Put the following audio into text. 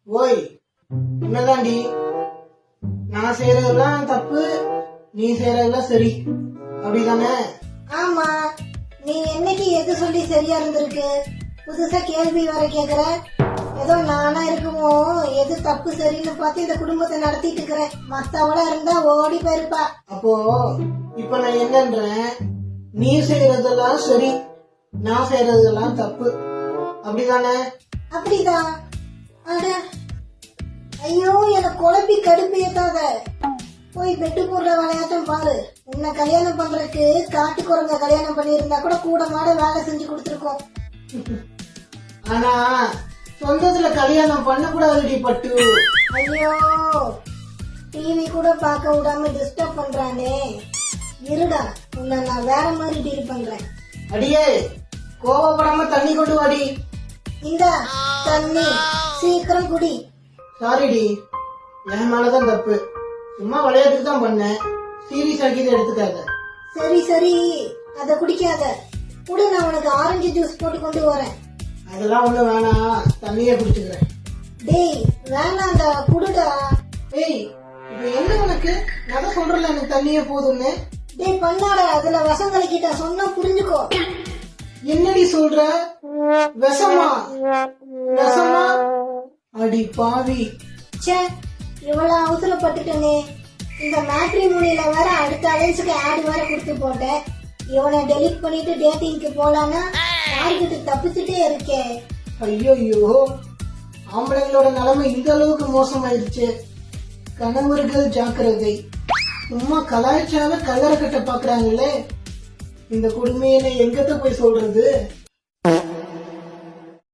ஓய், உன்னதாண்டி. நான் செய்யறதெல்லாம் தப்பு, நீ செய்யறதெல்லாம் சரி, அப்படிதானே? ஆமா, நீ என்னைக்கு எது சொல்லி சரியா இருந்திருக்கு? புதுசா கேள்வி வர கேக்குற. ஏதோ நானா இருக்குமோ எது தப்பு சரின்னு பார்த்து இந்த குடும்பத்தை நடத்திட்டு இருக்கிறேன். மத்தவள இருந்தா ஓடி போயிருப்பா. அப்போ இப்ப நான் என்னன்றேன், நீ செய்யறதெல்லாம் சரி, நான் செய்யறதெல்லாம் தப்பு, அப்படிதானே? அப்படிதான். அட ஐயோ, எனக்கு குழப்பி கடுப்பேத்தாத. போய் பெட்டு போடுற விளையாட்டம் பாரு. உன்னை கல்யாணம் பண்றதுக்கு காட்டு குரங்க கல்யாணம் பண்ணியிருந்தா கூட கூட மாட வேலை செஞ்சு கொடுத்துருக்கோம். ஆனா சொந்தத்துல கல்யாணம் பண்ண கூடாதுடி பட்டு. ஐயோ, டிவி கூட பார்க்க விடாம டிஸ்டர்ப் பண்றானே. இருடா, உன்னை நான் வேற மாதிரி டீல் பண்றேன். அடியே, கோவப்படாம தண்ணி கொண்டு வாடி. இந்த தண்ணி சீக்கிரம் குடி. சாரிடி, என் மேலதான் தப்பு. சும்மா விளையாட்டுக்கு தான் பண்ணேன். சீரியஸ் ஆக்கி எடுத்துக்காத. சரி சரி, அத குடிக்காத. குடு, நான் உனக்கு ஆரஞ்சு ஜூஸ் போட்டு கொண்டு வரேன். அதெல்லாம் ஒண்ணு வேணாம், தண்ணியே குடிச்சுக்கிறேன். டேய் வேணாண்டா, குடுடா. ஏய், இப்ப என்ன உனக்கு? நான் சொல்றேன் எனக்கு தண்ணியே போதும்னு. டேய் பண்ணாடா, அதுல விஷம் கலக்கிட்டா, சொன்னா புரிஞ்சுக்கோ. என்னடி சொல்ற? விஷமா? விஷமா? அடி பாவி. ச்சே, இவ்வளவு அவசரப்பட்டுட்டனே. இந்த மேட்ரிமோனியில வேற அடுத்த அலைன்ஸுக்கு ஆட் வேற கொடுத்து போட்டேன். இவனை டெலிட் பண்ணிட்டு டேட்டிங்க்கு போலான்னா டார்கெட் தப்பிச்சுட்டே இருக்கேன். ஐயோ, ஆம்பளைங்களோட நிலைமை இந்த அளவுக்கு மோசமாயிருச்சு. கணவர்கள் ஜாக்கிரதை. சும்மா கலாய்ச்சால கல்லறை கட்ட பாக்குறாங்களே. இந்த கொடுமையை எங்கத்த போய் சொல்றது?